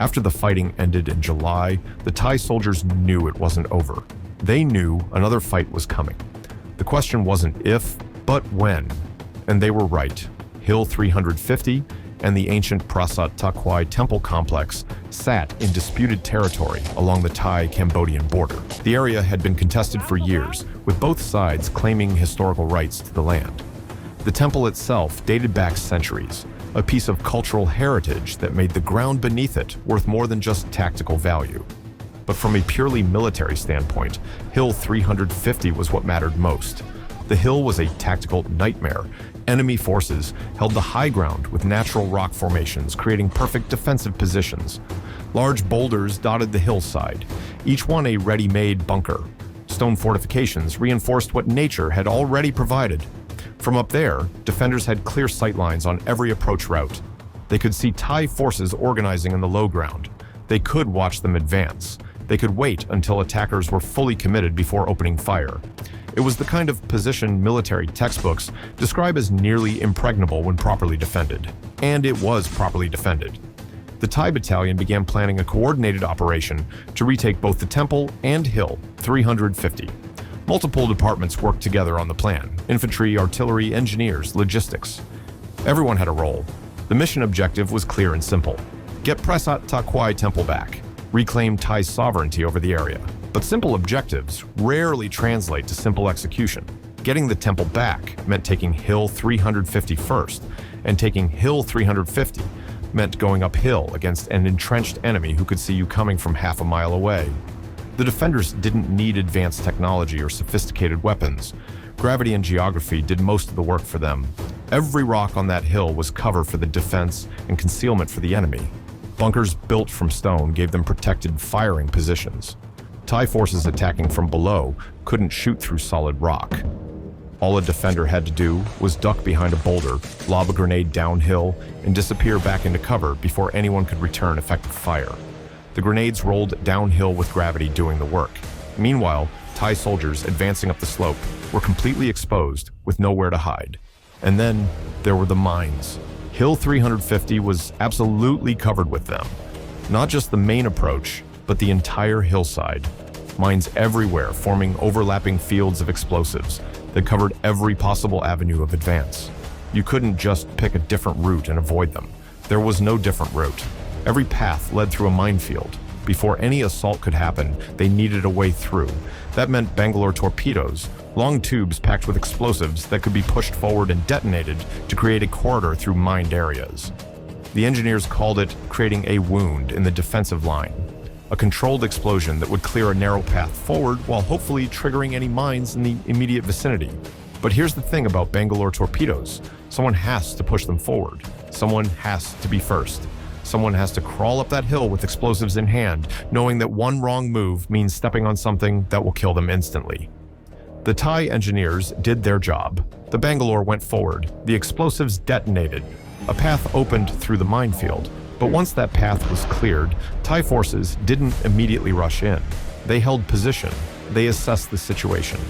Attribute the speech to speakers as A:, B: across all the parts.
A: After the fighting ended in July, the Thai soldiers knew it wasn't over. They knew another fight was coming. The question wasn't if, but when. And they were right. Hill 350 and the ancient Prasat Kwai temple complex sat in disputed territory along the Thai-Cambodian border. The area had been contested for years, with both sides claiming historical rights to the land. The temple itself dated back centuries, a piece of cultural heritage that made the ground beneath it worth more than just tactical value. But from a purely military standpoint, Hill 350 was what mattered most. The hill was a tactical nightmare. Enemy forces held the high ground with natural rock formations, creating perfect defensive positions. Large boulders dotted the hillside, each one a ready-made bunker. Stone fortifications reinforced what nature had already provided. From up there, defenders had clear sightlines on every approach route. They could see Thai forces organizing in the low ground. They could watch them advance. They could wait until attackers were fully committed before opening fire. It was the kind of position military textbooks describe as nearly impregnable when properly defended. And it was properly defended. The Thai battalion began planning a coordinated operation to retake both the temple and Hill 350. Multiple departments worked together on the plan: infantry, artillery, engineers, logistics. Everyone had a role. The mission objective was clear and simple: get Prasat Kwai temple back, reclaim Thai sovereignty over the area. But simple objectives rarely translate to simple execution. Getting the temple back meant taking Hill 350 first, and taking Hill 350 meant going uphill against an entrenched enemy who could see you coming from half a mile away. The defenders didn't need advanced technology or sophisticated weapons. Gravity and geography did most of the work for them. Every rock on that hill was cover for the defense and concealment for the enemy. Bunkers built from stone gave them protected firing positions. Thai forces attacking from below couldn't shoot through solid rock. All a defender had to do was duck behind a boulder, lob a grenade downhill, and disappear back into cover before anyone could return effective fire. The grenades rolled downhill with gravity doing the work. Meanwhile, Thai soldiers advancing up the slope were completely exposed with nowhere to hide. And then there were the mines. Hill 350 was absolutely covered with them. Not just the main approach, but the entire hillside. Mines everywhere, forming overlapping fields of explosives that covered every possible avenue of advance. You couldn't just pick a different route and avoid them. There was no different route. Every path led through a minefield. Before any assault could happen, they needed a way through. That meant Bangalore torpedoes, long tubes packed with explosives that could be pushed forward and detonated to create a corridor through mined areas. The engineers called it creating a wound in the defensive line, a controlled explosion that would clear a narrow path forward while hopefully triggering any mines in the immediate vicinity. But here's the thing about Bangalore torpedoes: someone has to push them forward. Someone has to be first. Someone has to crawl up that hill with explosives in hand, knowing that one wrong move means stepping on something that will kill them instantly. The Thai engineers did their job. The Bangalore went forward. The explosives detonated. A path opened through the minefield. But once that path was cleared, Thai forces didn't immediately rush in. They held position. They assessed the situation.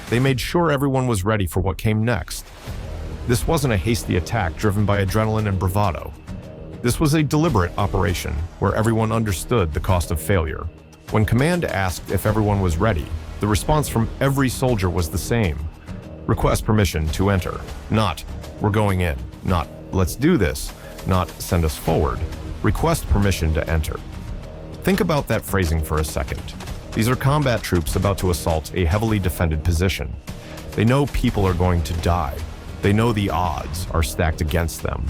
A: They made sure everyone was ready for what came next. This wasn't a hasty attack driven by adrenaline and bravado. This was a deliberate operation where everyone understood the cost of failure. When command asked if everyone was ready, the response from every soldier was the same: request permission to enter. Not, we're going in. Not, let's do this. Not, send us forward. Request permission to enter. Think about that phrasing for a second. These are combat troops about to assault a heavily defended position. They know people are going to die. They know the odds are stacked against them.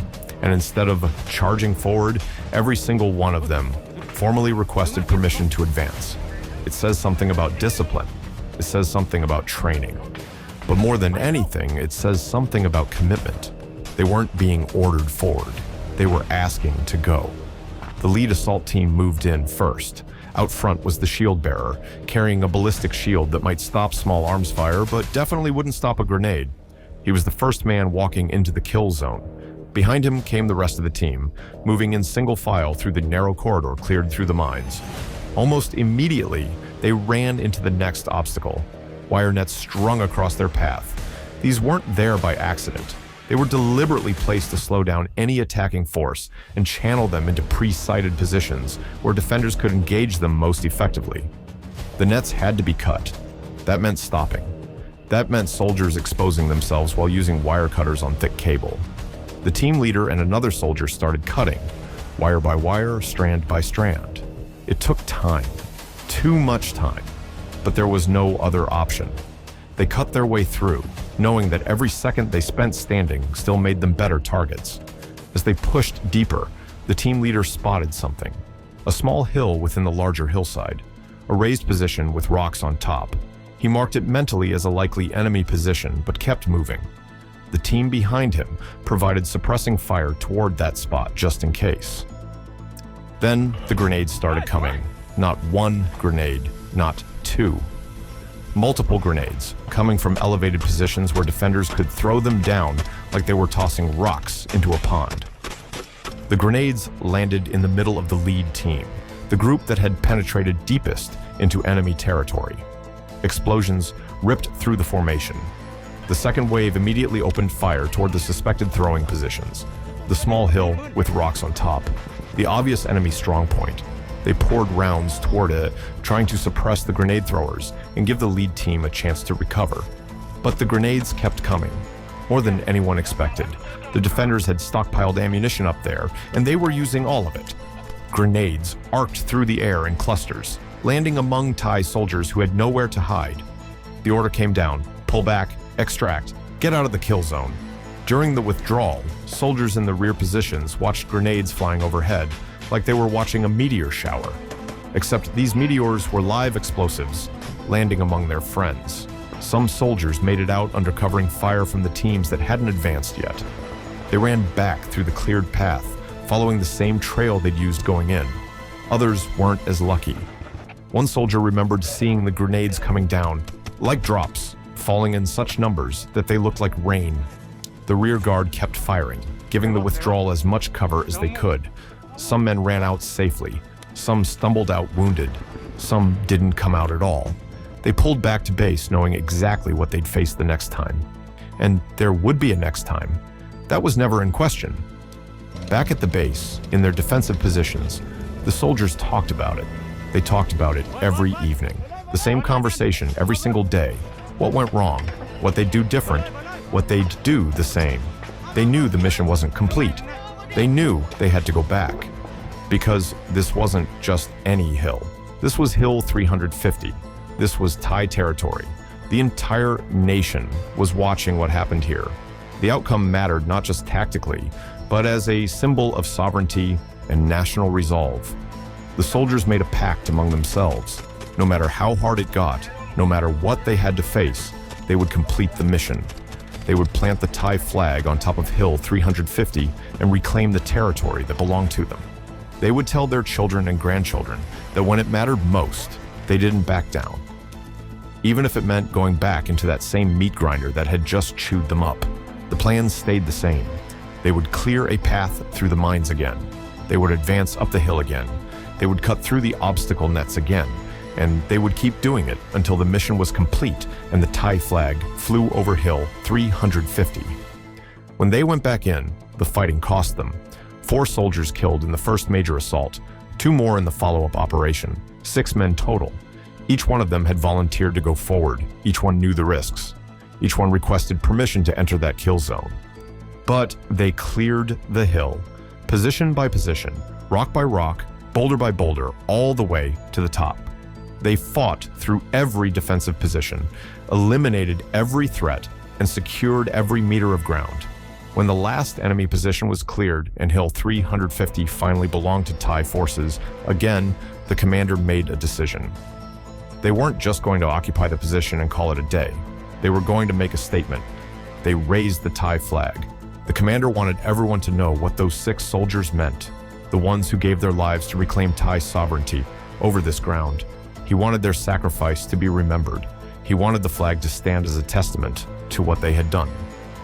A: And instead of charging forward, every single one of them formally requested permission to advance. It says something about discipline. It says something about training. But more than anything, it says something about commitment. They weren't being ordered forward. They were asking to go. The lead assault team moved in first. Out front was the shield bearer, carrying a ballistic shield that might stop small arms fire, but definitely wouldn't stop a grenade. He was the first man walking into the kill zone. Behind him came the rest of the team, moving in single file through the narrow corridor cleared through the mines. Almost immediately, they ran into the next obstacle: wire nets strung across their path. These weren't there by accident. They were deliberately placed to slow down any attacking force and channel them into pre-sighted positions where defenders could engage them most effectively. The nets had to be cut. That meant stopping. That meant soldiers exposing themselves while using wire cutters on thick cable. The team leader and another soldier started cutting, wire by wire, strand by strand. It took time, too much time, but there was no other option. They cut their way through, knowing that every second they spent standing still made them better targets. As they pushed deeper, the team leader spotted something. A small hill within the larger hillside, a raised position with rocks on top. He marked it mentally as a likely enemy position, but kept moving. The team behind him provided suppressing fire toward that spot just in case. Then the grenades started coming. Not one grenade, not two. Multiple grenades, coming from elevated positions where defenders could throw them down like they were tossing rocks into a pond. The grenades landed in the middle of the lead team, the group that had penetrated deepest into enemy territory. Explosions ripped through the formation. The second wave immediately opened fire toward the suspected throwing positions, the small hill with rocks on top, the obvious enemy strongpoint. They poured rounds toward it, trying to suppress the grenade throwers and give the lead team a chance to recover. But the grenades kept coming, more than anyone expected. The defenders had stockpiled ammunition up there, and they were using all of it. Grenades arced through the air in clusters, landing among Thai soldiers who had nowhere to hide. The order came down: pull back, extract, get out of the kill zone. During the withdrawal, soldiers in the rear positions watched grenades flying overhead, like they were watching a meteor shower. Except these meteors were live explosives, landing among their friends. Some soldiers made it out under covering fire from the teams that hadn't advanced yet. They ran back through the cleared path, following the same trail they'd used going in. Others weren't as lucky. One soldier remembered seeing the grenades coming down, like drops, falling in such numbers that they looked like rain. The rear guard kept firing, giving the withdrawal as much cover as they could. Some men ran out safely, some stumbled out wounded, some didn't come out at all. They pulled back to base knowing exactly what they'd face the next time. And there would be a next time. That was never in question. Back at the base, in their defensive positions, the soldiers talked about it. They talked about it every evening. The same conversation every single day. What went wrong, what they'd do different, what they'd do the same. They knew the mission wasn't complete. They knew they had to go back. Because this wasn't just any hill. This was Hill 350. This was Thai territory. The entire nation was watching what happened here. The outcome mattered not just tactically, but as a symbol of sovereignty and national resolve. The soldiers made a pact among themselves. No matter how hard it got, no matter what they had to face, they would complete the mission. They would plant the Thai flag on top of Hill 350 and reclaim the territory that belonged to them. They would tell their children and grandchildren that when it mattered most, they didn't back down. Even if it meant going back into that same meat grinder that had just chewed them up, the plans stayed the same. They would clear a path through the mines again. They would advance up the hill again. They would cut through the obstacle nets again. And they would keep doing it until the mission was complete and the Thai flag flew over Hill 350. When they went back in, the fighting cost them. 4 soldiers killed in the first major assault, 2 more in the follow-up operation, 6 men total. Each one of them had volunteered to go forward. Each one knew the risks. Each one requested permission to enter that kill zone. But they cleared the hill, position by position, rock by rock, boulder by boulder, all the way to the top. They fought through every defensive position, eliminated every threat, and secured every meter of ground. When the last enemy position was cleared and Hill 350 finally belonged to Thai forces, again, the commander made a decision. They weren't just going to occupy the position and call it a day. They were going to make a statement. They raised the Thai flag. The commander wanted everyone to know what those 6 soldiers meant, the ones who gave their lives to reclaim Thai sovereignty over this ground. He wanted their sacrifice to be remembered. He wanted the flag to stand as a testament to what they had done.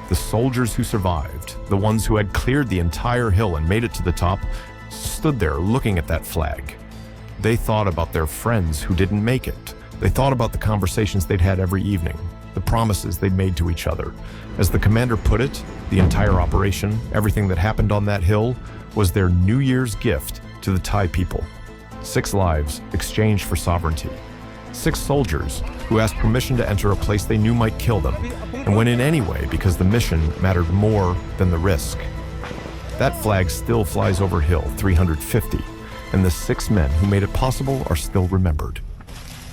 A: The soldiers who survived, the ones who had cleared the entire hill and made it to the top, stood there looking at that flag. They thought about their friends who didn't make it. They thought about the conversations they'd had every evening. the promises they'd made to each other. As the commander put it, the entire operation, everything that happened on that hill, was their New Year's gift to the Thai people. 6 lives exchanged for sovereignty. 6 soldiers who asked permission to enter a place they knew might kill them, and went in anyway because the mission mattered more than the risk. That flag still flies over Hill 350, and the 6 men who made it possible are still remembered.